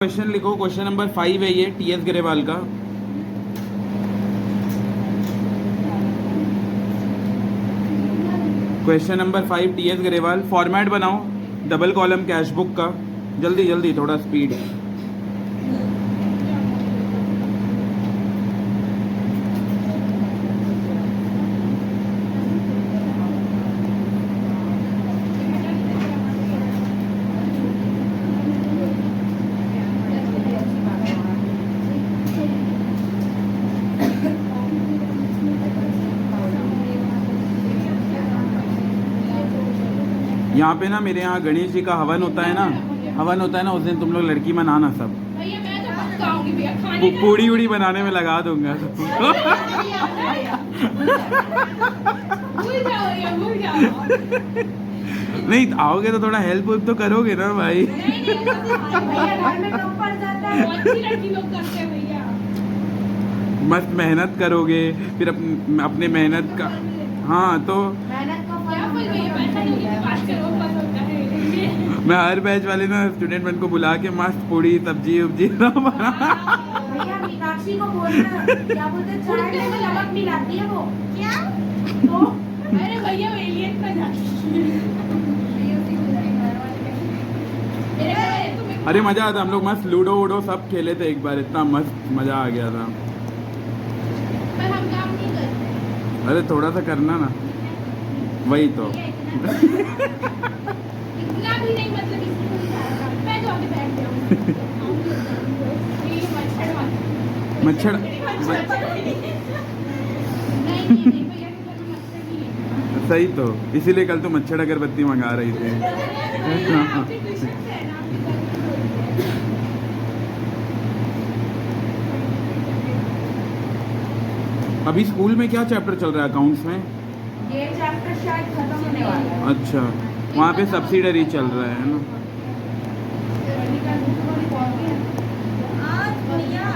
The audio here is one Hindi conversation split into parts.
क्वेश्चन लिखो। क्वेश्चन नंबर 5 है ये टीएस ग्रेवाल का। Question number 5 TS Grewal. Format बनाओ डबल कॉलम कैश बुक का। जल्दी जल्दी, थोड़ा स्पीड। यहाँ पे ना मेरे यहाँ गणेश जी का हवन होता है ना, उस दिन तुम लोग लड़की मनाना सब। भैया मैं तो पक्का आऊंगी भैया, खाने का पूड़ी उड़ी बनाने में लगा दूंगा। भूल जाओ भैया, भूल जाओ। नहीं आओगे तो थोड़ा हेल्प तो करोगे ना भाई। नहीं नहीं, भैया घर में कम पड़ जाता है, बहुत अच्छी लड़की लोग करते हैं भैया। मस्त मेहनत करोगे फिर अपने मेहनत का। हाँ तो मेहनत का क्या फल भैया, पैसा नहीं की बात करो, बस होता है। मैं हर बैच वाले ना स्टूडेंट मन को बुला के मस्त पूड़ी सब्जी उब्जी सब बना। भैया मीनाक्षी को बोलना, क्या बोलते हैं, चाय में नमक मिलाती है वो। क्या? तो अरे भैया वो एलियन का अरे मजा आता, हम लोग मस्त लूडो वूडो सब खेले थे एक बार, इतना मस्त मजा आ गया था। पर हम काम नहीं करते। अरे थोड़ा सा करना ना, वही तो। इतना भी नहीं, मतलब इसमें मैं तो आगे बैठ जाऊँ। ये मच्छर वाला मच्छर नहीं नहीं भैया, मच्छर नहीं है। सही तो, इसीलिए कल तो मच्छर अगरबत्ती मंगा रही थी। आपके ट्यूशन से है ना, आपके घर पे। अभी स्कूल में क्या चैप्टर चल रहा है अकाउंट्स में? ये चैप्टर शायद खत्म होने वाला है। अच्छा, वहाँ पे सब्सिडरी चल रहा है ना। आज भैया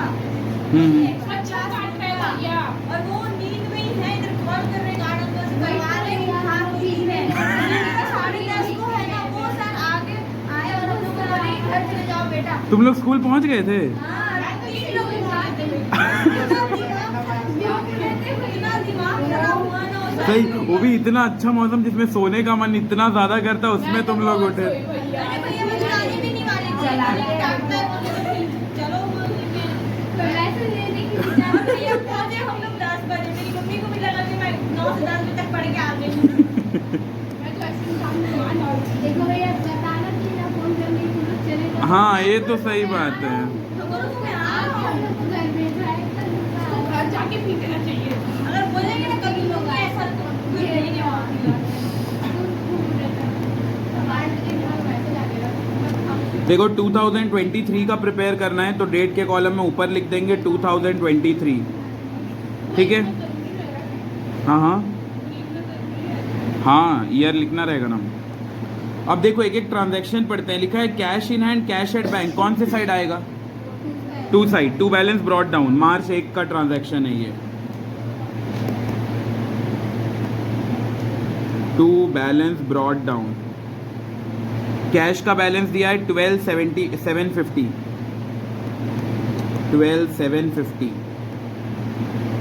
अच्छा काट रहे हैं भैया। और वो नींद में ही है, इधर कॉल कर रहे गार्डन में से करवा रहे हैं, हाथ पीस रहे हैं। 10:30 को है ना, वो सर आगे आए और हम लोग को बोले घर चले जाओ बेटा। तुम लोग स्कूल पहुँच गए थे? हाँ, 3 लोग साथ इतना दिमाग खराब हुआ ना उस सही, वो भी इतना अच्छा मौसम जिसमें सोने का मन इतना ज्यादा करता, उसमें तुम लोग उठे। अरे भैया मैं चलाने भी नहीं वाली थी, डांटता है बोले चलो बोलने के। तो ऐसे लेने की और भैया पहुंचे हम लोग 10 बजे, मेरी मम्मी को भी लगा कि मैं 9 से 10 बजे तक पढ़ के आ गई हूँ। मैं तो ऐसे काम करवाना और देखो भैया, बताना कि ना फोन करने के लिए चले जाओ। हाँ ये तो सही बात है। तो बोलो तो मैं आ रहा आप हूँ। लोग को घर भेजा है, तो घर जाके पी लेना चाहिए। अगर बोलेंगे ना कभी लोग ऐसा तो फिर नहीं वहाँ। देखो 2023 का प्रिपेयर करना है तो डेट के कॉलम में ऊपर लिख देंगे 2023। ठीक है? हाँ हाँ हाँ, ईयर लिखना रहेगा ना। अब देखो एक एक ट्रांजैक्शन पढ़ते हैं। लिखा है cash in hand, cash at bank, कौन से साइड आएगा? To side. To balance brought down, March 1 का ट्रांजैक्शन है ये। To balance brought down. Cash का बैलेंस दिया है 12,750। 12,750,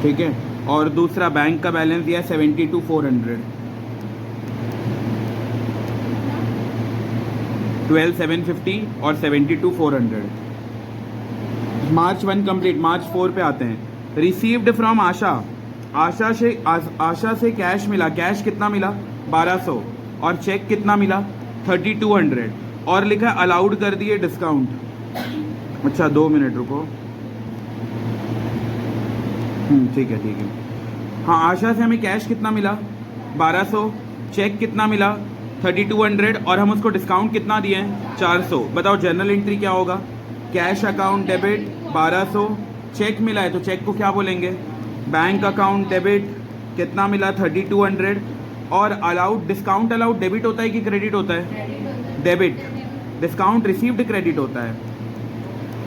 ठीक है। और दूसरा बैंक का बैलेंस दिया है 72,400। 12,750 और 72,400। मार्च 1 कंप्लीट, मार्च 4 पे आते हैं। रिसीव्ड फ्रॉम आशा। आशा से कैश मिला। कैश कितना मिला? 1200। और चेक कितना मिला? 3200। और लिखा है अलाउड कर दिए डिस्काउंट। अच्छा 2 मिनट रुको। ठीक है ठीक है। हाँ, आशा से हमें कैश कितना मिला? 1200। चेक कितना मिला? 3200। और हम उसको डिस्काउंट कितना दिए हैं? 400। बताओ जर्नल एंट्री क्या होगा? कैश अकाउंट डेबिट 1200, चेक मिला है तो चेक को क्या बोलेंगे? बैंक अकाउंट डेबिट कितना मिला? 3200। और अलाउड, डिस्काउंट अलाउड डेबिट होता है कि क्रेडिट होता है? डेबिट। डिस्काउंट रिसीव्ड क्रेडिट होता है।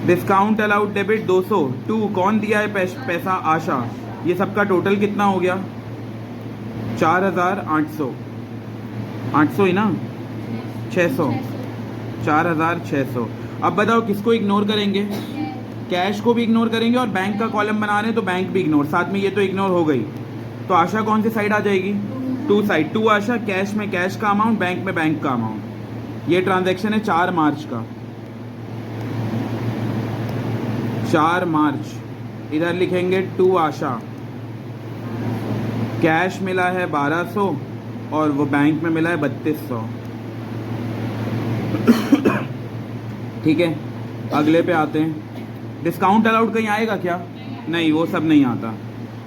Discount allowed debit 200। टू कौन दिया है पैसा? आशा। ये सबका टोटल कितना हो गया? 4,800। 800 ही ना? 600। 4,600। अब बताओ किसको इग्नोर करेंगे? कैश को भी इग्नोर करेंगे और बैंक का कॉलम बना रहे हैं तो बैंक भी इग्नोर, साथ में ये तो इग्नोर हो गई। तो आशा कौन सी साइड आ जाएगी? To side. To Asha, cash में कैश का अमाउंट, बैंक में बैंक का अमाउंट। ये ट्रांजैक्शन है 4 मार्च का। 4 मार्च, इधर लिखेंगे टू आशा, कैश मिला है 1200 और वो बैंक में मिला है 3200। ठीक है, अगले पे आते हैं। डिस्काउंट अलाउड कहीं आएगा क्या? नहीं, वो सब नहीं आता।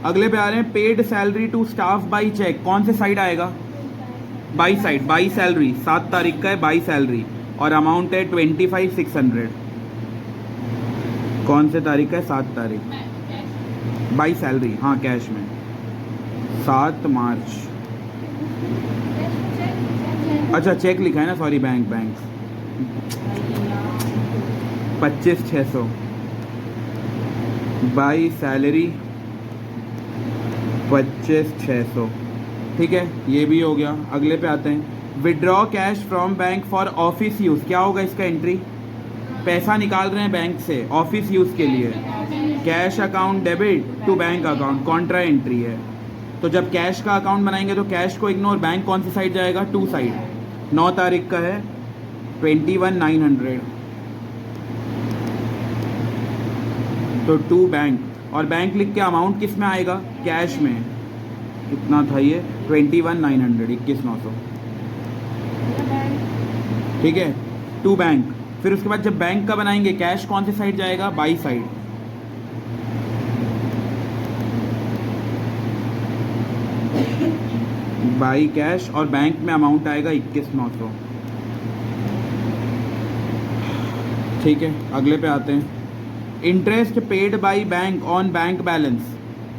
अगले पे आ रहे हैं, paid salary to staff by cheque. कौन से साइड आएगा? By side. बाई सैलरी 7 तारीख का है, बाई सैलरी, और अमाउंट है 25,600। कौन से तारीख का है? 7 तारीख। बाई सैलरी, हाँ कैश में 7 मार्च। अच्छा चेक लिखा है ना, सॉरी, बैंक 25,600 बाई सैलरी 25,600। ठीक है, ये भी हो गया। अगले पे आते हैं, withdraw cash from bank for office use. क्या होगा इसका एंट्री? पैसा निकाल रहे हैं बैंक से ऑफिस यूज़ के लिए। Cash account debit to bank account, contra entry है। तो जब कैश का अकाउंट बनाएंगे तो कैश को इग्नोर, बैंक कौन सी साइड जाएगा? To side. 9 तारीख का है, 21,900। तो टू बैंक, और बैंक लिख के अमाउंट किस में आएगा? कैश में। कितना था ये? 21,900, 21,900। ठीक है, टू बैंक। फिर उसके बाद जब बैंक का बनाएंगे, कैश कौन सी साइड जाएगा? By side. बाई कैश, और बैंक में अमाउंट आएगा 21,900। ठीक है, अगले पे आते हैं। Interest paid by bank on bank balance.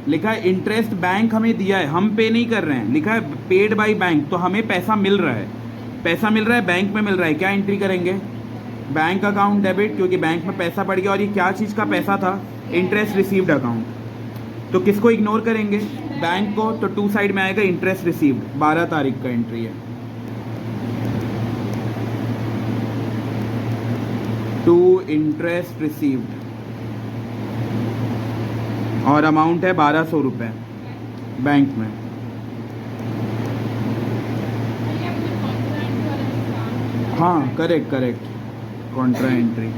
लिखा है इंटरेस्ट बैंक हमें दिया है, हम पे नहीं कर रहे हैं। लिखा है पेड बाई बैंक, तो हमें पैसा मिल रहा है। पैसा मिल रहा है, बैंक में मिल रहा है। क्या एंट्री करेंगे? बैंक अकाउंट डेबिट, क्योंकि बैंक में पैसा पड़ गया। और ये क्या चीज़ का पैसा था? Interest received account. तो किसको इग्नोर करेंगे? बैंक को। तो टू साइड में आएगा इंटरेस्ट रिसीव्ड, 12 तारीख का एंट्री है। टू इंटरेस्ट रिसीव्ड, और अमाउंट है 1200 रुपये बैंक में। हाँ correct correct, Contra entry.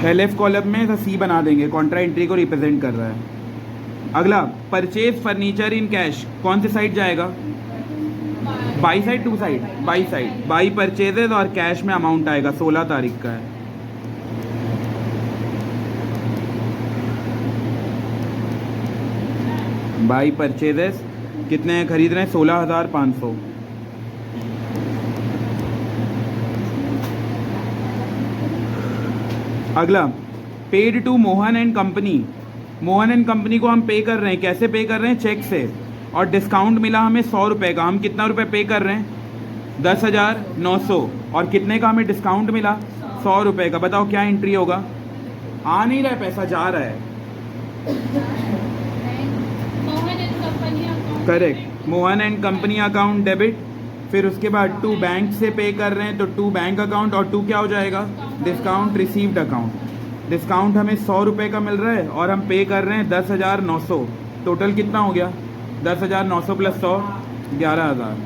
LF column में सी बना देंगे, कॉन्ट्रा एंट्री को रिप्रेजेंट कर रहा है। अगला, परचेज फर्नीचर इन कैश। कौन से साइड जाएगा? By side, to side? By side. By purchases, और कैश में अमाउंट आएगा 16 तारीख का है। बाई परचेजेस कितने खरीद रहे हैं? 16,500। अगला, paid to Mohan and company. Mohan and company को हम पे कर रहे हैं। कैसे पे कर रहे हैं? चेक से। और डिस्काउंट मिला हमें 100 रुपये का। हम कितना रुपये पे कर रहे हैं? 10,900। और कितने का हमें डिस्काउंट मिला? 100 रुपये का। बताओ क्या एंट्री होगा? आ नहीं रहा है, पैसा जा रहा है। Correct, Mohan and company account debit. फिर उसके बाद टू बैंक से पे कर रहे हैं, तो टू बैंक अकाउंट, और टू क्या हो जाएगा? Discount received account. डिस्काउंट हमें 100 रुपये का मिल रहा है और हम पे कर रहे हैं 10,900। टोटल कितना हो गया? 10,900 प्लस 100, 11,000।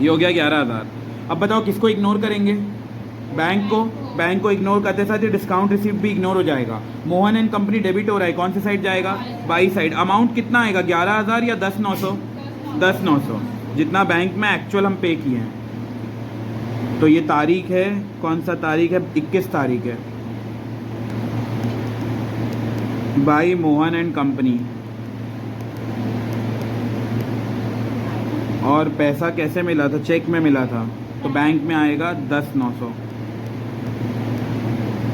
ये हो गया 11,000। अब बताओ किसको इग्नोर करेंगे? बैंक को। बैंक को इग्नोर करते साथ ही डिस्काउंट रिसीव्ड भी इग्नोर हो जाएगा। मोहन एंड कंपनी डेबिट हो रहा है, कौन सी साइड जाएगा? By side. अमाउंट कितना आएगा? 11,000 या 10,900? 10,900, जितना बैंक में एक्चुअल हम पे किए हैं। तो ये तारीख है, कौन सा तारीख है? 21 तारीख है। By Mohan and company. और पैसा कैसे मिला था? चेक में मिला था, तो बैंक में आएगा 10,900।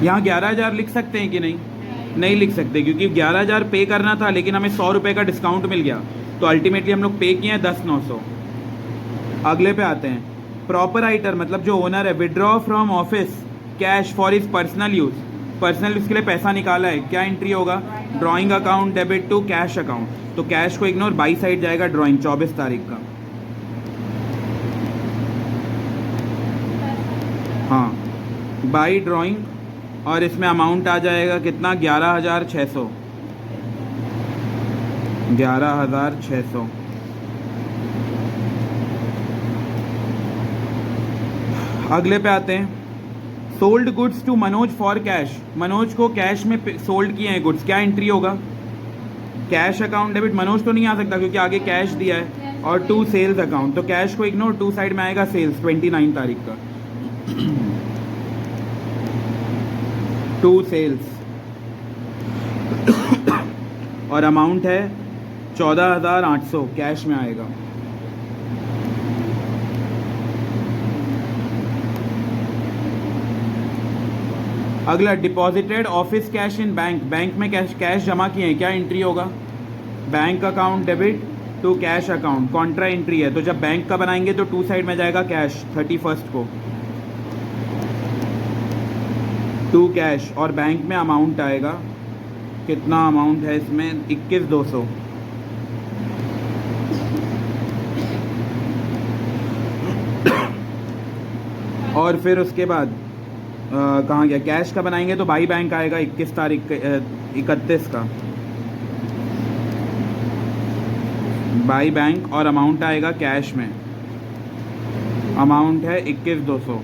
यहाँ 11,000 लिख सकते हैं कि नहीं? नहीं लिख सकते, क्योंकि 11,000 पे करना था, लेकिन हमें 100 रुपये का डिस्काउंट मिल गया। तो अल्टीमेटली हम लोग पे किए हैं 10,900। अगले पे आते हैं, प्रॉपर राइटर मतलब जो ओनर है, withdraw from office cash for his personal use. Personal use के लिए पैसा निकाला है। क्या एंट्री होगा? Drawing account debit to cash account. तो कैश को इग्नोर, बाई साइड जाएगा ड्राइंग, 24 तारीख का। बाई ड्राइंग, और इसमें अमाउंट आ जाएगा कितना, 11,600। 11,600। अगले पे आते हैं। Sold goods to Manoj for cash. Manoj को कैश में सोल्ड किए हैं गुड्स, क्या एंट्री होगा? Cash account debit. मनोज तो नहीं आ सकता क्योंकि आगे कैश दिया है, और टू सेल्स अकाउंट, तो कैश को इग्नोर, टू साइड में आएगा सेल्स 29 तारीख का। टू सेल्स और अमाउंट है 14,800, कैश में आएगा। अगला deposited office cash in bank. Bank में कैश जमा किए हैं, क्या एंट्री होगा? Bank account debit to cash account, contra entry है, तो जब बैंक का बनाएंगे तो टू साइड में जाएगा कैश 31 को, टू कैश, और बैंक में अमाउंट आएगा, कितना अमाउंट है इसमें, 21,200। और फिर उसके बाद कहाँ गया, कैश का बनाएंगे तो बाई बैंक आएगा 31 तारीख 31 का, बाई बैंक, और अमाउंट आएगा कैश में, अमाउंट है 21,200।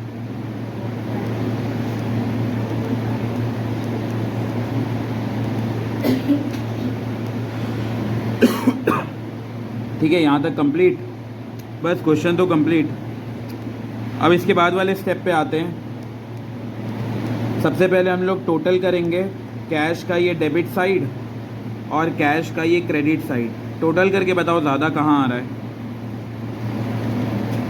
ठीक है, यहाँ तक कंप्लीट, बस क्वेश्चन तो कंप्लीट। अब इसके बाद वाले स्टेप पे आते हैं। सबसे पहले हम लोग टोटल करेंगे कैश का ये डेबिट साइड और कैश का ये क्रेडिट साइड। टोटल करके बताओ ज़्यादा कहाँ आ रहा है।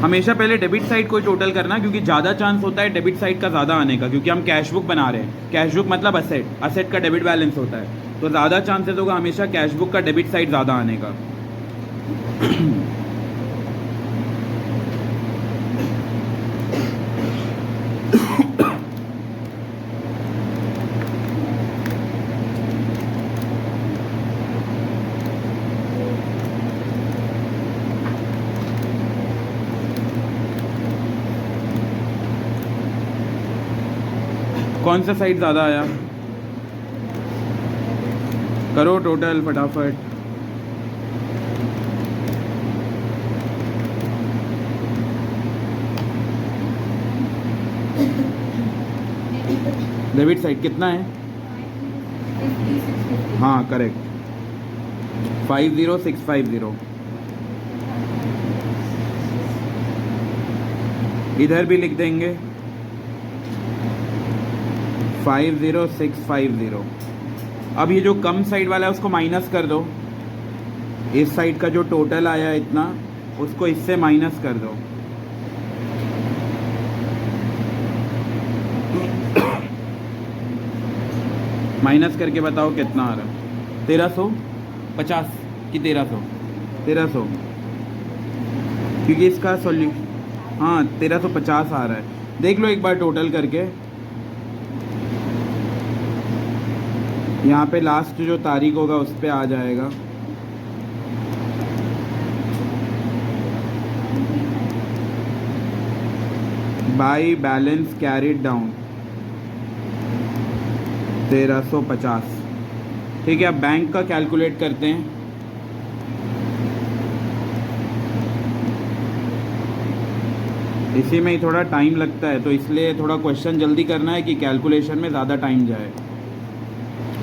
हमेशा पहले डेबिट साइड को टोटल करना, क्योंकि ज़्यादा चांस होता है डेबिट साइड का ज़्यादा आने का, क्योंकि हम कैश बुक बना रहे हैं। कैश बुक मतलब असेट, असेट का डेबिट बैलेंस होता है, तो ज़्यादा चांसेस होगा हमेशा कैश बुक का डेबिट साइड ज़्यादा आने का। कौन सा साइड ज़्यादा आया, करो टोटल फटाफट। डेबिट साइड कितना है? हाँ करेक्ट, 50,650। इधर भी लिख देंगे 50,650। अब ये जो कम साइड वाला है उसको माइनस कर दो, इस साइड का जो टोटल आया है इतना, उसको इससे माइनस कर दो। माइनस करके बताओ कितना आ रहा है। 1350 कि 1300? 1300, क्योंकि इसका हाँ 1350 आ रहा है। देख लो एक बार टोटल करके, यहाँ पे लास्ट जो तारीख होगा उस पे आ जाएगा। By balance carried down 1350। ठीक है, अब बैंक का कैलकुलेट करते हैं। इसी में ही थोड़ा टाइम लगता है, तो इसलिए थोड़ा क्वेश्चन जल्दी करना है कि कैलकुलेशन में ज़्यादा टाइम जाए।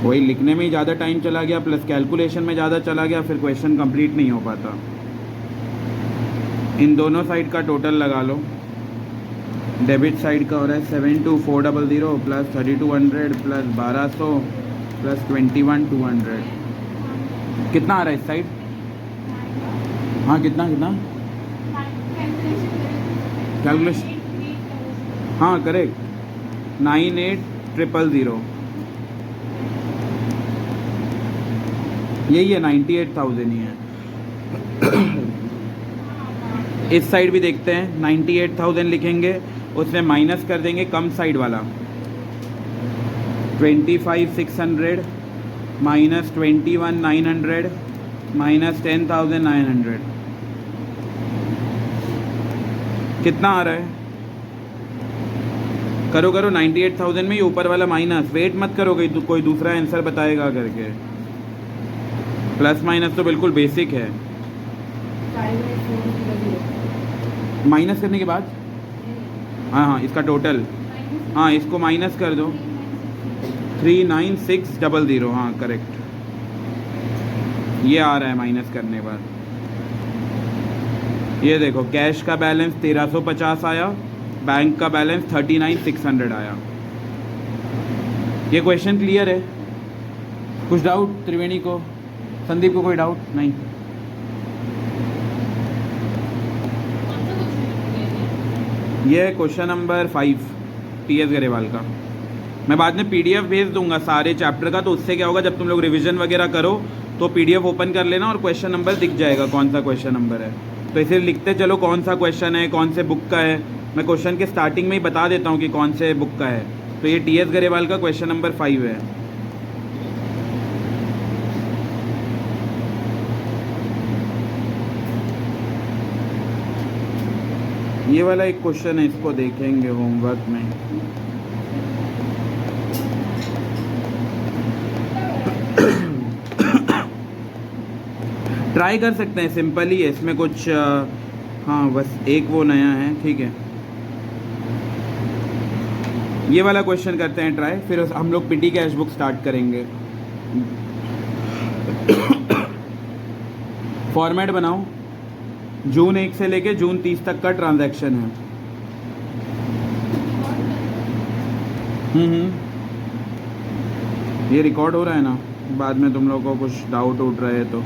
वही लिखने में ही ज़्यादा टाइम चला गया प्लस कैलकुलेशन में ज़्यादा चला गया, फिर क्वेश्चन कंप्लीट नहीं हो पाता। इन दोनों साइड का टोटल लगा लो। डेबिट साइड का हो रहा है 72,400 प्लस 3,200 प्लस 1,200 प्लस 21,200। कितना आ रहा है इस साइड? हाँ कितना कैलकुलेशन, हाँ करेक्ट, 98,000। यही है, 98,000 ही है। इस साइड भी देखते हैं, 98,000 लिखेंगे, उसमें माइनस कर देंगे कम साइड वाला, 25,600 माइनस 21,900 माइनस 10,900। कितना आ रहा है? करो करो 98,000 में ये ऊपर वाला माइनस, वेट मत करो कोई दूसरा आंसर बताएगा करके। प्लस माइनस तो बिल्कुल बेसिक है। माइनस करने के बाद हाँ हाँ इसका टोटल, हाँ इसको माइनस कर दो 39600, हाँ करेक्ट, ये आ रहा है माइनस करने के बाद। ये देखो कैश का बैलेंस 1350 आया, बैंक का बैलेंस 39,600 आया। ये क्वेश्चन क्लियर है? कुछ डाउट त्रिवेणी को, संदीप को कोई डाउट नहीं? ये क्वेश्चन नंबर 5 टीएस गरेवाल का। मैं बाद में पीडीएफ भेज दूंगा सारे चैप्टर का, तो उससे क्या होगा जब तुम लोग रिवीजन वगैरह करो तो पीडीएफ ओपन कर लेना और क्वेश्चन नंबर दिख जाएगा कौन सा क्वेश्चन नंबर है। तो इसे लिखते चलो कौन सा क्वेश्चन है, कौन से बुक का है। मैं क्वेश्चन के स्टार्टिंग में ही बता देता हूँ कि कौन से बुक का है। तो ये टीएस गरेवाल का क्वेश्चन नंबर 5 है। ये वाला एक क्वेश्चन है, इसको देखेंगे होमवर्क में। ट्राई कर सकते हैं, सिंपल ही है, इसमें कुछ हाँ बस एक वो नया है, ठीक है। ये वाला क्वेश्चन करते हैं ट्राई, फिर हम लोग पिटी कैश बुक स्टार्ट करेंगे। फॉर्मेट बनाओ, जून 1 से लेके जून 30 तक का ट्रांजैक्शन है। ये रिकॉर्ड हो रहा है ना, बाद में तुम लोगों को कुछ डाउट उठ रहे हैं तो।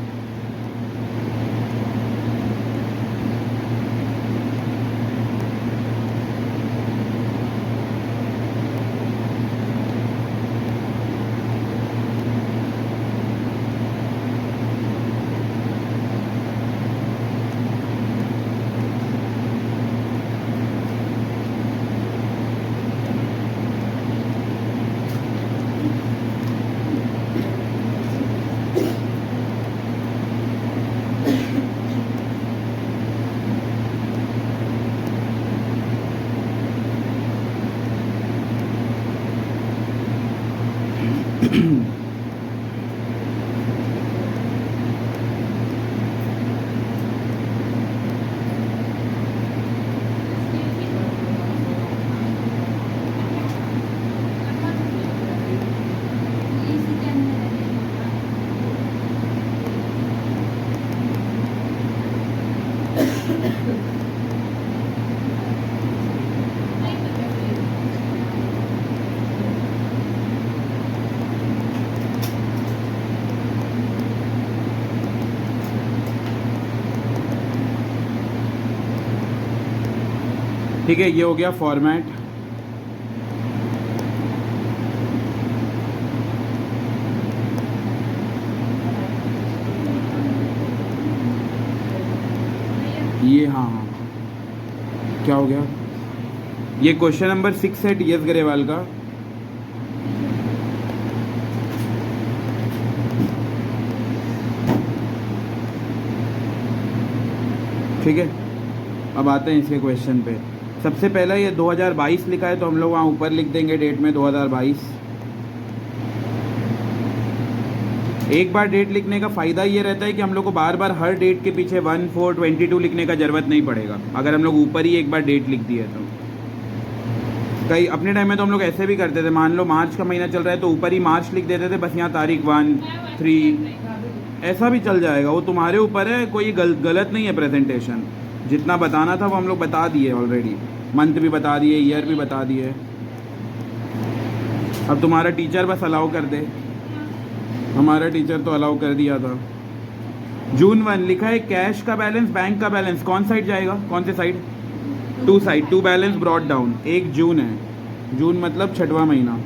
ठीक है, ये हो गया फॉर्मेट। ये हाँ क्या हो गया, ये क्वेश्चन नंबर 6 है टीएस गरेवाल का। ठीक है, अब आते हैं इसके क्वेश्चन पे। सबसे पहला ये 2022 लिखा है, तो हम लोग वहाँ ऊपर लिख देंगे डेट में 2022। एक बार डेट लिखने का फ़ायदा ये रहता है कि हम लोग को बार बार हर डेट के पीछे 1422 लिखने का ज़रूरत नहीं पड़ेगा, अगर हम लोग ऊपर ही एक बार डेट लिख दिए तो। कई अपने टाइम में तो हम लोग ऐसे भी करते थे, मान लो मार्च का महीना चल रहा है तो ऊपर ही मार्च लिख देते थे, बस यहाँ तारीख 1, 3 ऐसा भी चल जाएगा, वो तुम्हारे ऊपर है, कोई गलत नहीं है प्रेजेंटेशन। जितना बताना था वो हम लोग बता दिए ऑलरेडी, मंथ भी बता दिए, ईयर भी बता दिए। अब तुम्हारा टीचर बस अलाउ कर दे, हमारा टीचर तो अलाउ कर दिया था। जून 1 लिखा है, कैश का बैलेंस बैंक का बैलेंस कौन साइड जाएगा, कौन से side? To side, to balance brought down. 1 जून है, जून मतलब 6वां महीना,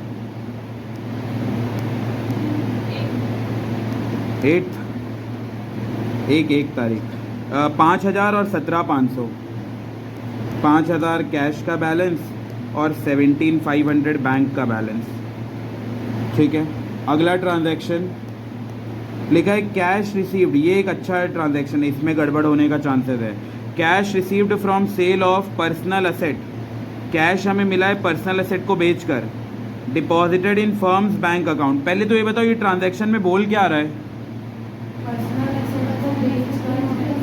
1 तारीख। 5,000 और 17,500, 5,000 कैश का बैलेंस और 17,500 बैंक का बैलेंस। ठीक है, अगला ट्रांजैक्शन लिखा है कैश रिसीव्ड, ये एक अच्छा ट्रांजैक्शन है, इसमें गड़बड़ होने का चांसेस है। Cash received from sale of personal asset, cash हमें मिला है पर्सनल एसेट को बेचकर, deposited in firm's bank account. पहले तो ये बताओ ये ट्रांजैक्शन में बोल क्या रहा है?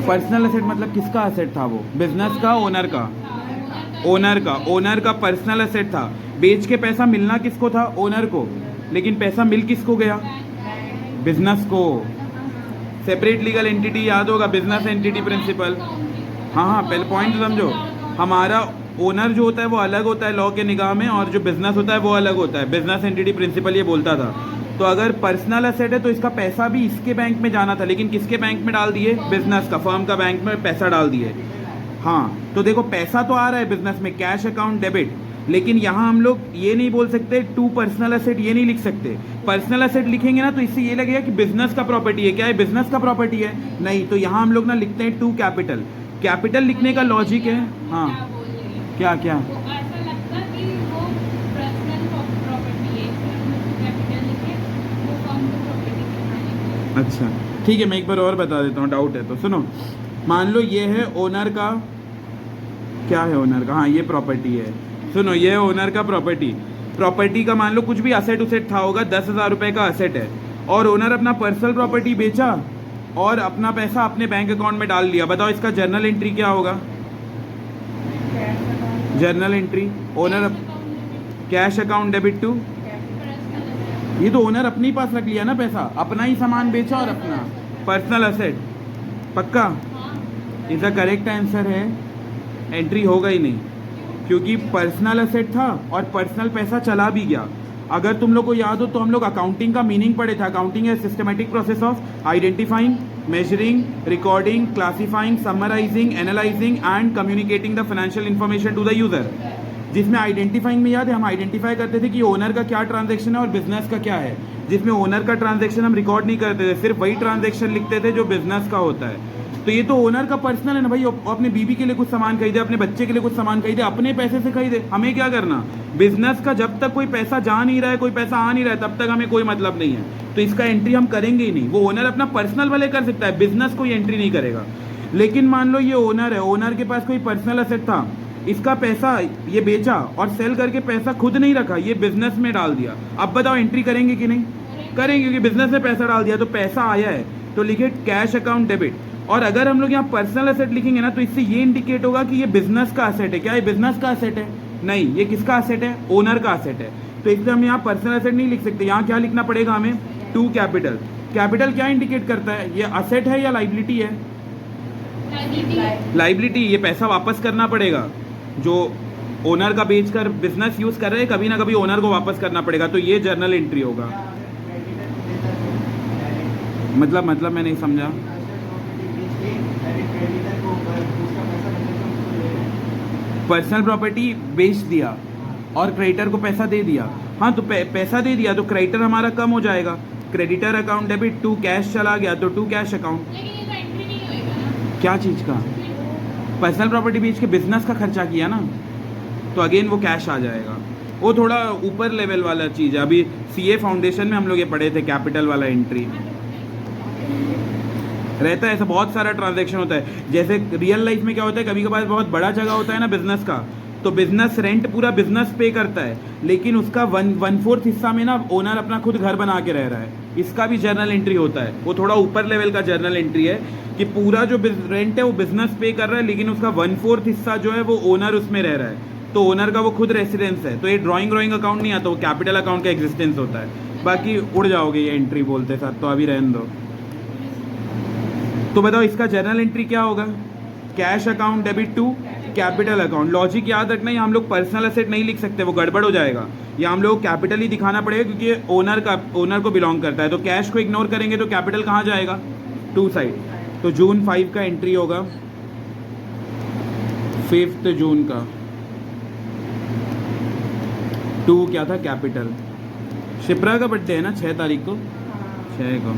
पर्सनल एसेट मतलब किसका एसेट था वो? बिजनेस का, ओनर का? ओनर का पर्सनल एसेट था। बेच के पैसा मिलना किसको था? ओनर को। लेकिन पैसा मिल किसको गया? बिजनेस को। सेपरेट लीगल एंटिटी याद होगा, बिजनेस एंटिटी प्रिंसिपल। हाँ, पहले पॉइंट समझो। हमारा ओनर जो होता है वो अलग होता है लॉ के निगाह में, और जो बिजनेस होता है वो अलग होता है। बिजनेस एंटिटी प्रिंसिपल ये बोलता था। तो अगर पर्सनल एसेट है तो इसका पैसा भी इसके बैंक में जाना था, लेकिन किसके बैंक में डाल दिए? बिजनेस का, फर्म का बैंक में पैसा डाल दिए। हाँ, तो देखो पैसा तो आ रहा है बिजनेस में, कैश अकाउंट डेबिट, लेकिन यहाँ हम लोग ये नहीं बोल सकते टू पर्सनल एसेट, ये नहीं लिख सकते। पर्सनल एसेट लिखेंगे ना तो इससे ये लगेगा कि बिजनेस का प्रॉपर्टी है। क्या है? बिजनेस का प्रॉपर्टी है? नहीं। तो यहाँ हम लोग ना लिखते हैं टू कैपिटल। कैपिटल लिखने का लॉजिक है, हाँ क्या क्या वो ऐसा लगता कि वो पर्सनल प्रॉपर्टी है, कैपिटल लिखे वो फर्म की प्रॉपर्टी। अच्छा ठीक है, मैं एक बार और बता देता हूँ, डाउट है तो सुनो। मान लो ये है ओनर का, क्या है ओनर का? हाँ ये प्रॉपर्टी है। सुनो, ये है ओनर का प्रॉपर्टी। प्रॉपर्टी का मान लो कुछ भी असेट उसेट था होगा, 10,000 रुपये का असेट है, और ओनर अपना पर्सनल प्रॉपर्टी बेचा और अपना पैसा अपने बैंक अकाउंट में डाल लिया। बताओ इसका जर्नल एंट्री क्या होगा? Journal entry owner cash account debit to, ये तो ओनर अपने ही पास रख लिया ना पैसा, अपना ही सामान बेचा और अपना पर्सनल असेट। पक्का इसका करेक्ट आंसर है, एंट्री होगा ही नहीं, क्योंकि पर्सनल असेट था और पर्सनल पैसा चला भी गया। अगर तुम लोग को याद हो तो हम लोग अकाउंटिंग का मीनिंग पढ़े थे। अकाउंटिंग है systematic process of identifying, measuring, recording, classifying, summarising, analysing and communicating the financial information to the user. जिसमें आइडेंटिफाइंग में याद है हम आइडेंटिफाई करते थे कि ओनर का क्या ट्रांजैक्शन है और बिजनेस का क्या है। जिसमें ओनर का ट्रांजैक्शन हम रिकॉर्ड नहीं करते थे, सिर्फ वही ट्रांजैक्शन लिखते थे जो बिजनेस का होता है। तो ये तो ओनर का पर्सनल है ना भाई, अपने बीबी के लिए कुछ सामान खरीदे, अपने बच्चे के लिए कुछ सामान खरीदे, अपने पैसे से खरीदे, हमें क्या करना? बिजनेस का जब तक कोई पैसा जा नहीं रहा है, कोई पैसा आ नहीं रहा है, तब तक हमें कोई मतलब नहीं है, तो इसका एंट्री हम करेंगे ही नहीं। वो ओनर अपना पर्सनल वाले कर सकता है, बिजनेस कोई एंट्री नहीं करेगा। लेकिन मान लो ये ओनर है, ओनर के पास कोई पर्सनल असेट था, इसका पैसा ये बेचा और सेल करके पैसा खुद नहीं रखा, ये बिजनेस में डाल दिया। अब बताओ एंट्री करेंगे कि नहीं करेंगे? क्योंकि बिजनेस में पैसा डाल दिया तो पैसा आया है, तो लिखे कैश अकाउंट डेबिट। और अगर हम लोग यहाँ पर्सनल एसेट लिखेंगे ना तो इससे ये इंडिकेट होगा कि ये बिजनेस का एसेट है। क्या ये बिजनेस का एसेट है? नहीं, ये किसका एसेट है? ओनर का एसेट है। तो इसलिए हम यहाँ पर्सनल एसेट नहीं लिख सकते। यहाँ क्या लिखना पड़ेगा हमें? To capital. कैपिटल क्या इंडिकेट करता है? ये असेट है या लाइबिलिटी है? लाइबिलिटी। ये पैसा वापस करना पड़ेगा, जो ओनर का बेचकर बिजनेस यूज कर रहे हैं, कभी ना कभी ओनर को वापस करना पड़ेगा, तो ये जर्नल एंट्री होगा। मतलब मैं नहीं समझा। पर्सनल प्रॉपर्टी बेच दिया और क्रेडिटर को पैसा दे दिया, हाँ तो पैसा दे दिया तो क्रेडिटर हमारा कम हो जाएगा, creditor account debit to cash चला गया तो टू कैश अकाउंट। लेकिन ये तो एंट्री नहीं होएगा ना। क्या चीज़ का? पर्सनल प्रॉपर्टी बेच के बिजनेस का खर्चा किया ना, तो अगेन वो कैश आ जाएगा। वो थोड़ा ऊपर लेवल वाला चीज़ है। अभी सीए फाउंडेशन में हम लोग ये पढ़े थे, कैपिटल वाला एंट्री रहता है। ऐसा बहुत सारा ट्रांजैक्शन होता है। जैसे रियल लाइफ में क्या होता है, कभी कभार बहुत बड़ा जगह होता है ना बिजनेस का, तो बिजनेस रेंट पूरा बिजनेस पे करता है, लेकिन उसका 1/4 हिस्सा में ना ओनर अपना खुद घर बना के रह रहा है, इसका भी जर्नल एंट्री होता है। वो थोड़ा ऊपर लेवल का जर्नल एंट्री है कि पूरा जो रेंट है वो बिजनेस पे कर रहा है, लेकिन उसका 1/4 हिस्सा जो है वो ओनर उसमें रह रहा है, तो ओनर का वो खुद रेसिडेंस है। तो ये ड्राइंग अकाउंट नहीं आता, वो कैपिटल अकाउंट का एग्जिस्टेंस होता है। बाकी उड़ जाओगे ये एंट्री बोलते साथ, तो अभी रहने दो। तो बताओ इसका जर्नल एंट्री क्या होगा? Cash account debit to capital account. Logic याद रखना, यहाँ हम लोग पर्सनल एसेट नहीं लिख सकते, वो गड़बड़ हो जाएगा। यहाँ हम लोग कैपिटल ही दिखाना पड़ेगा क्योंकि ओनर को बिलोंग करता है। तो कैश को इग्नोर करेंगे तो कैपिटल कहाँ जाएगा? To side. तो जून 5 का एंट्री होगा, 5 जून का। 2 क्या था? कैपिटल। शिप्रा का बर्थडे है ना 6 तारीख को, 6 को।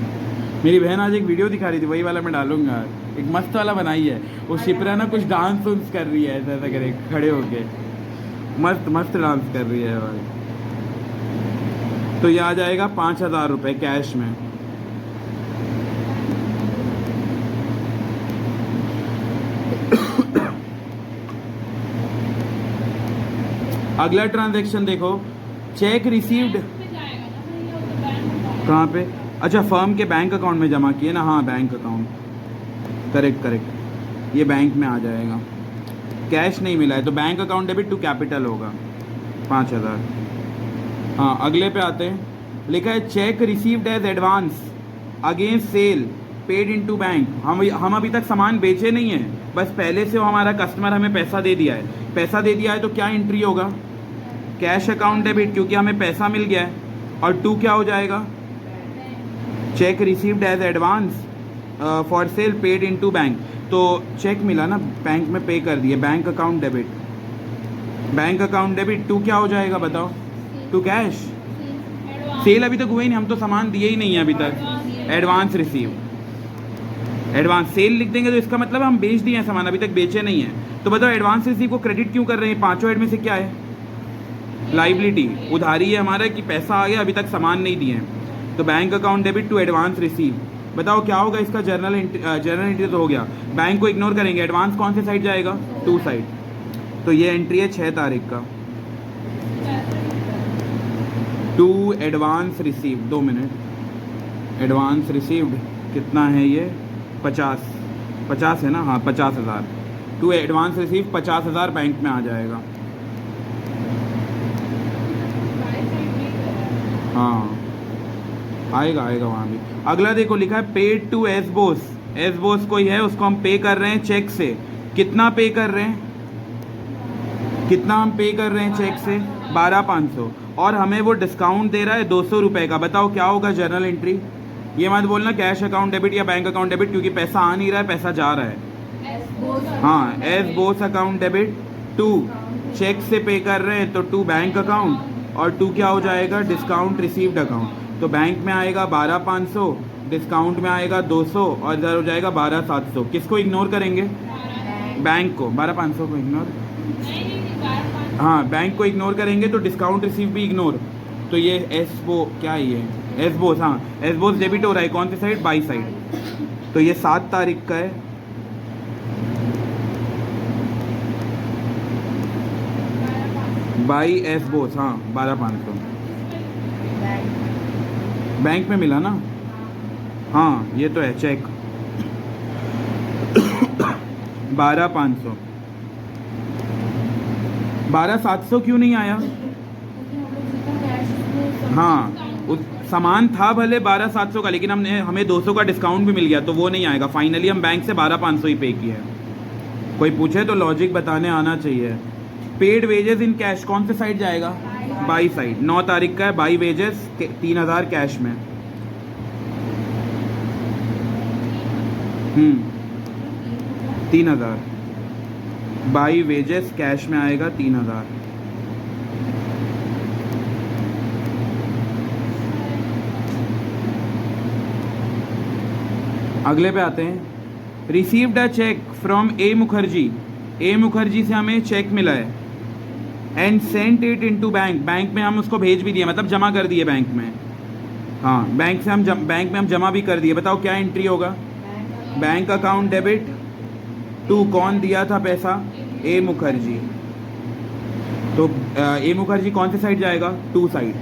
मेरी बहन आज एक वीडियो दिखा रही थी, वही वाला मैं डालूंगा। एक मस्त वाला बनाई है वो, शिप्रा ना कुछ डांस उन्स कर रही है, ऐसा करे खड़े होके, मस्त मस्त डांस कर रही है भाई। तो ये आ जाएगा 5,000 रुपये कैश में। अगला ट्रांजैक्शन देखो, चेक रिसीव्ड पे जाएगा ना भैया, वो तो बैंक कहाँ पे? अच्छा, फर्म के बैंक अकाउंट में जमा किए ना, हाँ बैंक अकाउंट, करेक्ट, ये बैंक में आ जाएगा। कैश नहीं मिला है तो bank account debit to capital होगा 5000। हाँ अगले पे आते हैं, लिखा है cheque received as advance against sale paid into bank. हम अभी तक सामान बेचे नहीं है, बस पहले से वो हमारा कस्टमर हमें पैसा दे दिया है। पैसा दे दिया है तो क्या एंट्री होगा? कैश अकाउंट डेबिट, क्योंकि हमें पैसा मिल गया है। और टू क्या हो जाएगा? Cheque received as advance for sale paid into bank. तो चेक मिला ना, बैंक में पे कर दिए, bank account debit, bank account debit to क्या हो जाएगा बताओ? To cash. सेल अभी तक हुआ ही नहीं, हम तो सामान दिए ही नहीं है अभी तक। एडवांस रिसीव, एडवांस सेल लिख देंगे तो इसका मतलब हम बेच दिए हैं सामान, अभी तक बेचे नहीं है। तो बताओ एडवांस रिसीव को क्रेडिट क्यों कर रहे हैं? पांचों हेड में से क्या है? लाइबिलिटी, उधारी है हमारा कि पैसा आ गया अभी तक सामान नहीं दिए हैं। तो bank account debit to advance receive, बताओ क्या होगा इसका? जर्नल एंट्री तो हो गया, बैंक को इग्नोर करेंगे। एडवांस कौन से साइड जाएगा? To side. तो ये एंट्री है 6 तारीख का, to advance receive. 2 minute, advance received कितना है ये? 50 है ना, हाँ 50,000। टू एडवांस रिसीव 50,000 बैंक में आ जाएगा। हाँ आएगा वहाँ भी। अगला देखो, लिखा है पेड टू एसबोस। एसबोस कोई है, उसको हम पे कर रहे हैं चेक से। कितना पे कर रहे हैं? कितना हम पे कर रहे हैं चेक से? 12,500, और हमें वो डिस्काउंट दे रहा है 200 रुपये का। बताओ क्या होगा जर्नल एंट्री? ये मत बोलना कैश अकाउंट डेबिट या बैंक अकाउंट डेबिट, क्योंकि पैसा आ नहीं रहा है, पैसा जा रहा है। हाँ, S Bose account debit to, cheque से पे कर रहे हैं तो टू बैंक अकाउंट, और टू क्या हो जाएगा? Discount received account. तो बैंक में आएगा 12,500, डिस्काउंट में आएगा 200, और इधर हो जाएगा 12,700। किसको इग्नोर करेंगे? बैंक को। 12,500 को इग्नोर, हाँ बैंक को इग्नोर करेंगे तो डिस्काउंट रिसीव भी इग्नोर। तो ये एसबो क्या है? ये एसबोस, हाँ एसबोस डेबिट हो रहा है कौन सी साइड? By side. तो ये 7 तारीख का है। बाई एसबोस, हाँ 12,500 बैंक में मिला ना, हाँ ये तो है चेक। 12,500, 12,700 क्यों नहीं आया? हाँ उस सामान था भले 12,700 का, लेकिन हमें 200 का डिस्काउंट भी मिल गया, तो वो नहीं आएगा। फाइनली हम बैंक से 12,500 ही पे किया है। कोई पूछे तो लॉजिक बताने आना चाहिए। पेड वेजेस इन कैश कौन से साइड जाएगा? By side. 9 तारीख का है, बाई वेजेस 3,000 कैश में। 3,000 बाई वेजेस कैश में आएगा 3,000। अगले पे आते हैं, रिसीव्ड अ चेक फ्रॉम ए मुखर्जी। ए मुखर्जी से हमें चेक मिला है, and sent it into bank. Bank में हम उसको भेज भी दिए, मतलब जमा कर दिए बैंक में। हाँ बैंक में हम जमा भी कर दिए। बताओ क्या एंट्री होगा? बैंक अकाउंट डेबिट टू, कौन दिया था पैसा? ए मुखर्जी। तो ए मुखर्जी कौन से साइड जाएगा? To side.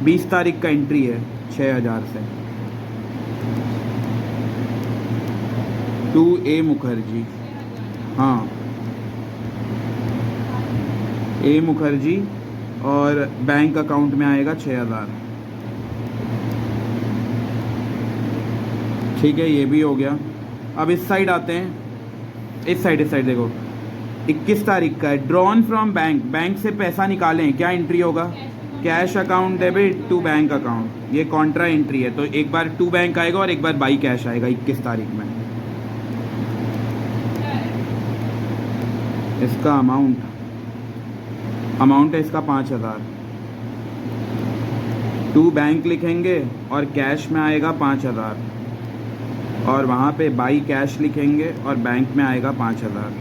20 तारीख का एंट्री है 6,000 से। टू ए मुखर्जी, हाँ ए मुखर्जी, और बैंक अकाउंट में आएगा 6,000। ठीक है, ये भी हो गया। अब इस साइड आते हैं, इस साइड देखो 21 तारीख का है, ड्रॉन फ्रॉम बैंक। बैंक से पैसा निकालें, क्या एंट्री होगा? Cash account debit to bank account. ये कॉन्ट्रा एंट्री है, तो एक बार टू बैंक आएगा और एक बार बाई कैश आएगा 21 तारीख में। इसका अमाउंट है इसका 5,000। टू बैंक लिखेंगे और कैश में आएगा 5,000, और वहाँ पे बाई कैश लिखेंगे और बैंक में आएगा 5,000।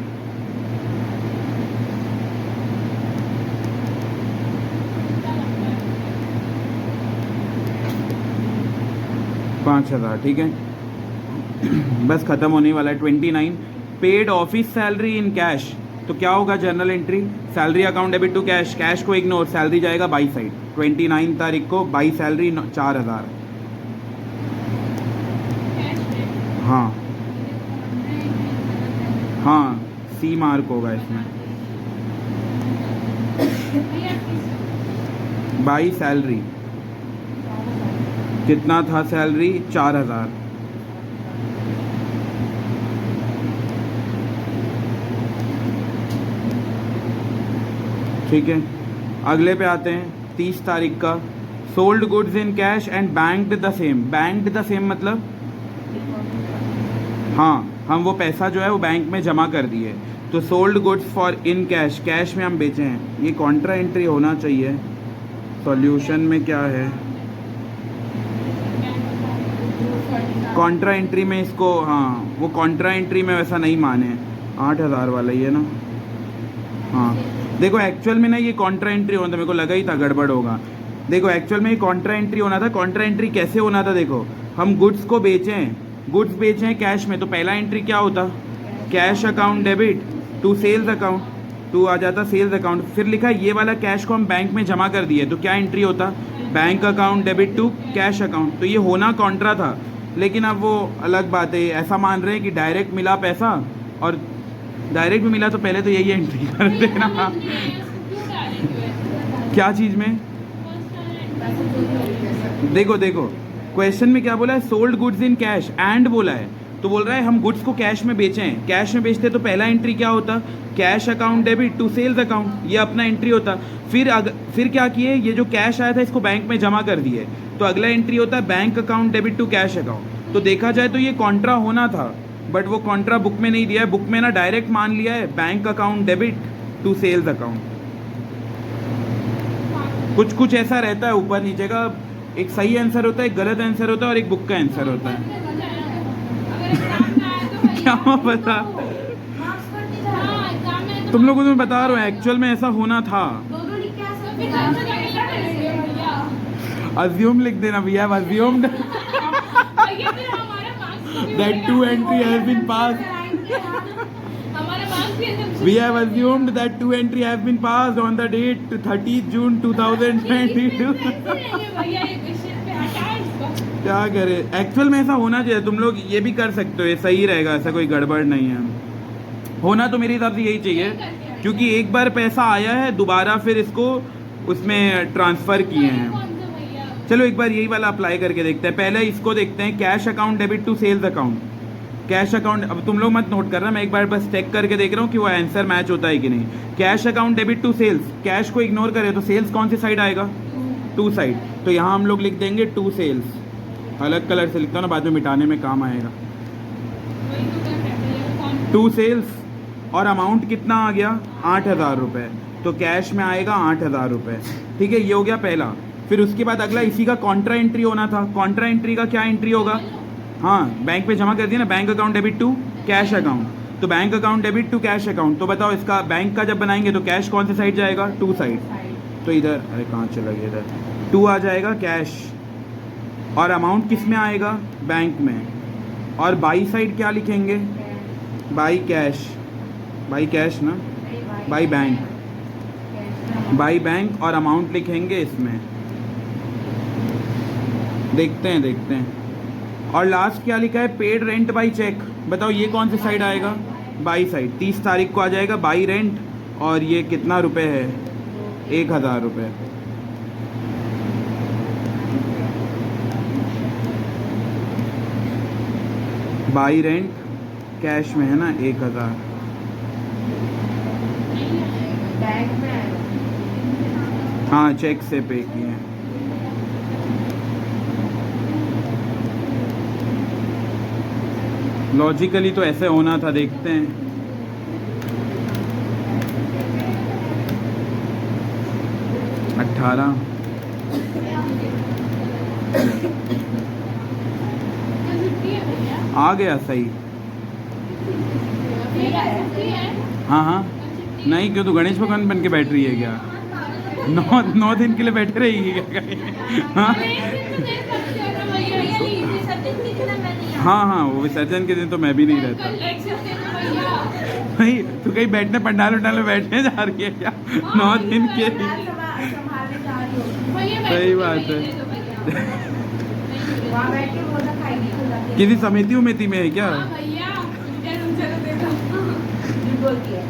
ठीक है, बस ख़त्म होने वाला है। 29 paid office salary in cash. तो क्या होगा journal entry? Salary account debit to cash, cash को इग्नोर, सैलरी जाएगा बाई साइड। 29 तारीख को बाई सैलरी 4000। हाँ हाँ, सी मार्क होगा इसमें। बाई सैलरी कितना था? सैलरी 4000। ठीक है, अगले पे आते हैं 30 तारीख का। Sold goods in cash and banked the same. Banked the same मतलब हाँ, हम वो पैसा जो है वो बैंक में जमा कर दिए। तो sold goods for in cash, cash में हम बेचे हैं। ये कॉन्ट्रा एंट्री होना चाहिए। सॉल्यूशन में क्या है? कॉन्ट्रा एंट्री में इसको, हाँ वो कॉन्ट्रा एंट्री में वैसा नहीं माने। 8000 वाला ही है ना? हाँ देखो, एक्चुअल में ना ये कॉन्ट्रा एंट्री होना था, मेरे को लगा ही था गड़बड़ होगा। देखो एक्चुअल में ये कॉन्ट्रा एंट्री होना था। कॉन्ट्रा एंट्री कैसे होना था? देखो, हम गुड्स को बेचें, गुड्स बेचे हैं कैश में, तो पहला एंट्री क्या होता? Cash account debit to sales account, to आ जाता सेल्स अकाउंट। फिर लिखा ये वाला कैश को हम बैंक में जमा कर दिए, तो क्या एंट्री होता? Bank account debit to cash account. तो ये होना कॉन्ट्रा था, लेकिन अब वो अलग बात है। ऐसा मान रहे हैं कि डायरेक्ट मिला पैसा, और डायरेक्ट भी मिला तो पहले तो यही एंट्री कर देना। क्या चीज़ में? देखो देखो, क्वेश्चन में क्या बोला है? Sold goods in cash and बोला है, तो बोल रहा है हम गुड्स को कैश में बेचें हैं। कैश में बेचते तो पहला एंट्री क्या होता? Cash account debit to sales account, ये अपना एंट्री होता। फिर क्या किए? ये जो कैश आया था इसको बैंक में जमा कर दिए, तो अगला एंट्री होता है bank account debit to cash account. तो देखा जाए तो ये कॉन्ट्रा होना था, बट वो कॉन्ट्रा बुक में नहीं दिया है। बुक में ना डायरेक्ट मान लिया है bank account debit to sales account. कुछ कुछ ऐसा रहता है ऊपर नीचे का। एक सही आंसर होता है, एक गलत आंसर होता है, और एक बुक का आंसर होता है। क्या पता, तुम लोगों को मैं बता रहा हूँ एक्चुअल में ऐसा होना था। अज्यूम लिख देना, we have assumed that two entry has been passed. We have assumed that two entry has been passed on the date 30th June 2022. क्या करे, एक्चुअल में ऐसा होना चाहिए। तुम लोग ये भी कर सकते हो, ये सही रहेगा, ऐसा कोई गड़बड़ नहीं है। होना तो मेरे हिसाब से यही चाहिए, क्योंकि एक बार पैसा आया है, दोबारा फिर इसको उसमें ट्रांसफ़र किए हैं। चलो एक बार यही वाला अप्लाई करके देखते हैं। पहले इसको देखते हैं, cash account debit to sales account. Cash account, अब तुम लोग मत नोट करना, मैं एक बार बस चेक करके देख रहा हूँ कि वो आंसर मैच होता है कि नहीं। Cash account debit to sales, cash को इग्नोर करें तो सेल्स कौन सी साइड आएगा? To side. तो यहाँ हम लोग लिख देंगे टू सेल्स। अलग कलर से लिखता हूँ ना, बाद में मिटाने में काम आएगा। टू सेल्स, और अमाउंट कितना आ गया? 8000 रुपये। तो कैश में आएगा 8000 रुपये। ठीक है, ये हो गया पहला। फिर उसके बाद अगला इसी का कॉन्ट्रा एंट्री होना था। कॉन्ट्रा एंट्री का क्या एंट्री होगा? हाँ, बैंक पे जमा कर दिया ना, bank account debit to cash account. तो bank account debit to cash account, तो बताओ इसका बैंक का जब बनाएंगे तो कैश कौन सी साइड जाएगा? To side. तो इधर, अरे कहाँ चला गया, इधर टू आ जाएगा कैश, और अमाउंट किस में आएगा? बैंक में। और बाई साइड क्या लिखेंगे? बाई कैश, बाई कैश ना, बाई बैंक, बाई बैंक, और अमाउंट लिखेंगे इसमें। देखते हैं। और लास्ट क्या लिखा है? Paid rent by cheque. बताओ ये कौन सी साइड आएगा? By side. 30 तारीख को आ जाएगा बाई रेंट, और ये कितना रुपए है? 1000 रुपये। बाई रेंट कैश में है ना 1000। हाँ, चेक से पे किए हैं। लॉजिकली तो ऐसे होना था, देखते हैं। अट्ठारह आ गया सही। हाँ हाँ, नहीं क्यों, तो गणेश भगवान बन के बैठ रही है क्या? 9 दिन के लिए बैठे रहेगी क्या? हाँ हाँ हाँ, वो विसर्जन के दिन तो मैं भी नहीं रहता। नहीं, तो कहीं बैठने पंडाल उंडाल में बैठने जा रही है क्या? 9 दिन के संभालने जा रही हो भैया सही बैठो, बात है। दे दो भैया। वहाँ बैठ के रोजा खाएगी खुला के। किसी समिति उमिति में है क्या? हाँ भैया, चलो दे दो। झूठ बोलती है।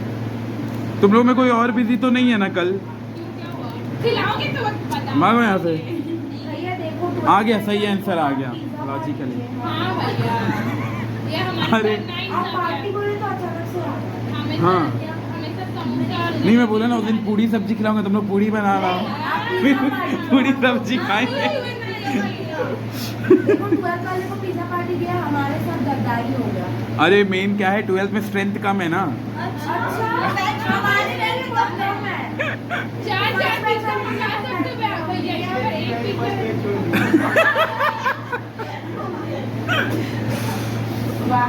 तुम लोग में कोई और बिजी तो नहीं है ना कल? क्यों, क्या हुआ? खिलाओगे तो बता। मांगो यहाँ से। भैया देखो आ गया, सही आंसर आ गया लॉजिकली। हाँ भैया, ये हमारे अरे। साथ नाइट आप था पार्टी क्या? बोले तो अचानक से आ गया। हमेशा हाँ। हमेशा समोसा और नहीं मैं बोला ना उस दिन पूड़ी सब्जी खिलाऊंगा, तुम लोग पूड़ी बना रहा हो। पूड़ी सब्जी खाएंगे। देखो 12th वाले को पिज्जा पार्टी दिया, हमारे साथ गद्दारी हो गया। अरे मेन क्या है, 12th में स्ट्रेंथ कम है ना। अच्छा हमारे में बहुत कम है। चार पिज्जा मंगा सकते हो भैया, इसमें एक पिज्जा। वाह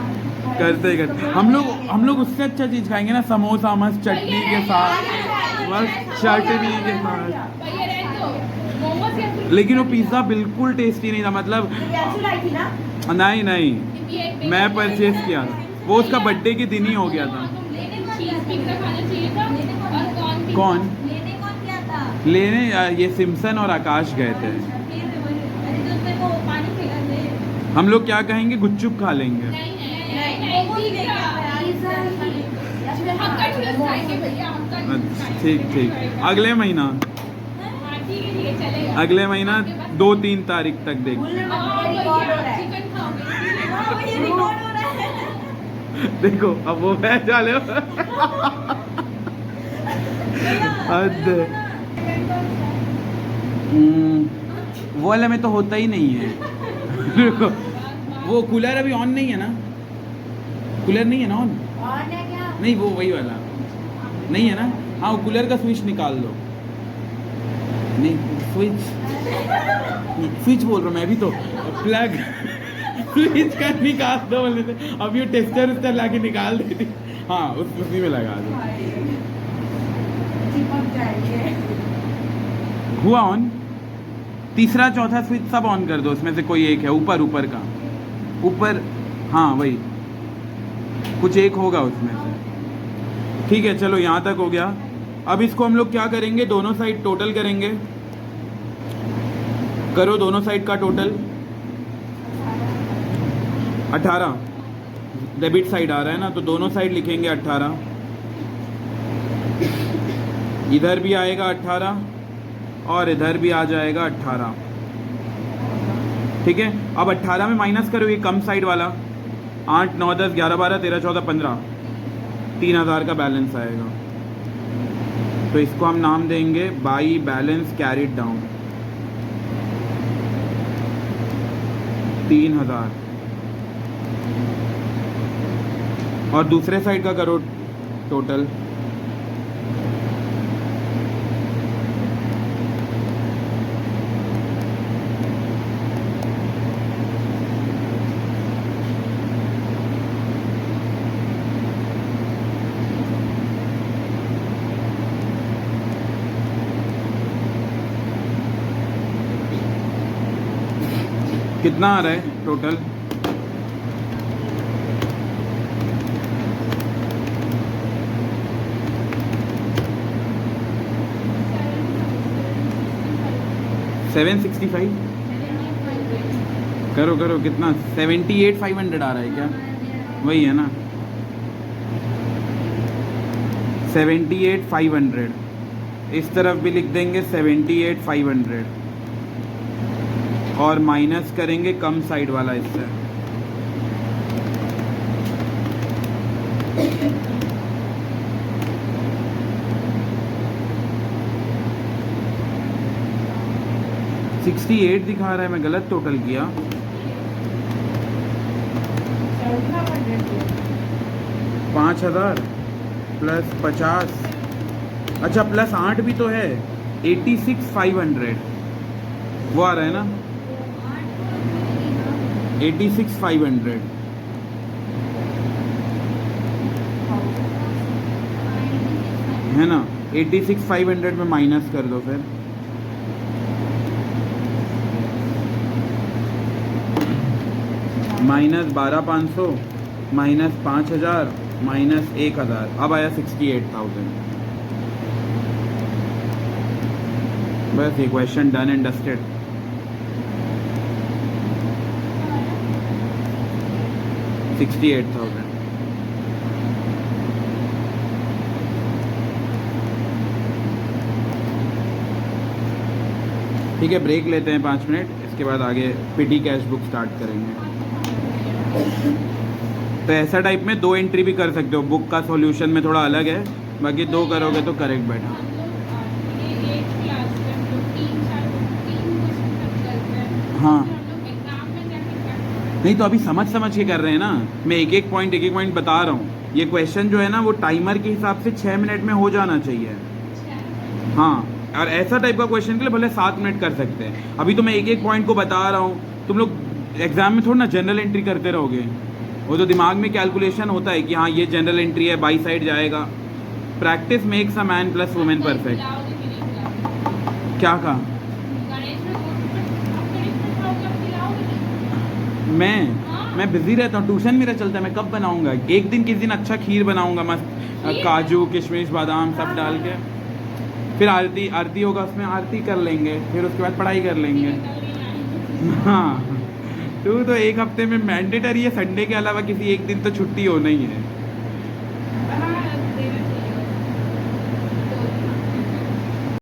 करते करते हम लोग उससे अच्छा चीज खाएंगे ना, समोसा मस्त चटनी के साथ, मस्त चटनी के साथ। भैया रहने दो, मोमोज या फिर लेकिन वो पिज्जा बिल्कुल टेस्टी नहीं था, मतलब रियासू लाई थी ना। नहीं नहीं, ये एक मैं पिज्जा परचेज किया था, वो उसका बर्थडे के दिन ही हो गया था। चीज पिज्जा खाना चाहिए था। और कौन पिज्जा? कौन लेने कौन गया था? लेने? ये सिम्सन और आकाश गए थे। अरे तो उसमें को पानी पिला दे। हम लोग क्या कहेंगे, गुपचुप खा लेंगे। नहीं, हम कट खाएंगे भैया, हम कट अच्छा, खाएंगे। ठीक ठीक, अगले महीना, हाँ, ठीक है चलेगा। अगले महीना 2-3 तारीख तक देख। भूलने मत, हाँ, ये रिकॉर्ड हो भैया, रहा है। चिकन खाओगे। हाँ, ये रिकॉर्ड हो रहा है। देखो अब वो बैठ वाले हो। हद। वो वाले में तो होता ही नहीं है। देखो वो कूलर अभी ऑन नहीं है ना, कूलर नहीं है ना ऑन? और है क्या? नहीं वो वही वाला नहीं है ना। हाँ वो कूलर का स्विच निकाल दो। नहीं स्विच बोल रहा हूँ मैं भी तो, प्लग स्विच का निकाल दो बोले थे, अब ये टेस्टर लाके निकाल देती। हाँ उसी में लगा दो। चिपक जाएंगे। हुआ ऑन? तीसरा चौथा स्विच सब ऑन कर दो, उसमें से कोई एक है ऊपर का, ऊपर। हाँ वही, कुछ एक होगा उसमें से। ठीक है चलो यहाँ तक हो गया। अब इसको हम लोग क्या करेंगे, दोनों साइड टोटल करेंगे। करो दोनों साइड का टोटल। 18 डेबिट साइड आ रहा है ना, तो दोनों साइड लिखेंगे 18। इधर भी आएगा 18 और इधर भी आ जाएगा 18। ठीक है, अब 18 में माइनस करो ये कम साइड वाला, 8 9 10 11 12 13 14 15, 3000 का बैलेंस आएगा। तो इसको हम नाम देंगे बाई बैलेंस कैरिड डाउन, 3000। और दूसरे साइड का करो टोटल। कितना आ रहा है टोटल? $765। करो करो कितना, 78,500 आ रहा है क्या? वही है ना, 78,500। इस तरफ भी लिख देंगे 78,500 और माइनस करेंगे कम साइड वाला इससे। $68 दिखा रहा है, मैं गलत टोटल किया। 5,000 प्लस 50, अच्छा प्लस 8 भी तो है, 86,500 वो आ रहा है ना, 86,500। है ना, 86,500 में माइनस कर दो फिर। माइनस 12,500 माइनस 5,000 माइनस 1000, अब आया 68,000। बस ये क्वेश्चन डन एंड डस्टेड। $68,000। ठीक है, ब्रेक लेते हैं 5 मिनट, इसके बाद आगे पिटी कैश बुक स्टार्ट करेंगे। तो ऐसा टाइप में 2 एंट्री भी कर सकते हो, बुक का सॉल्यूशन में थोड़ा अलग है, बाकी 2 करोगे तो करेक्ट बैठा। ये एक क्लास में हम लोग 3 क्वेश्चन तक करते हैं। हाँ। फिर हम लोग एग्जाम में जाके करते हैं। नहीं तो अभी समझ के कर रहे हैं ना, मैं एक एक पॉइंट बता रहा हूँ। ये क्वेश्चन जो है ना वो टाइमर के हिसाब से 6 मिनट में हो जाना चाहिए। हाँ, और ऐसा टाइप का क्वेश्चन के लिए भले 7 मिनट कर सकते हैं। अभी तो मैं एक एक पॉइंट को बता रहा हूँ, तुम लोग एग्जाम में थोड़ा ना जनरल एंट्री करते रहोगे। वो तो दिमाग में कैलकुलेशन होता है कि हाँ ये जनरल एंट्री है, बाई साइड जाएगा। Practice makes a man plus women perfect. खिलाओगे कि नहीं खिलाओगे? क्या कहा? गणेश में आप गणेश में खाओगे, आप खिलाओगे नहीं? मैं बिजी रहता हूँ, ट्यूशन मेरा चलता है, मैं कब बनाऊंगा? एक दिन किस दिन अच्छा खीर बनाऊंगा मस्त, काजू किशमिश बादाम सब डाल के। फिर आरती होगा, उसमें आरती कर लेंगे, फिर उसके बाद पढ़ाई कर लेंगे। हाँ, तू तो एक हफ्ते में मैंडेटरी है, संडे के अलावा किसी एक दिन तो छुट्टी होना ही है।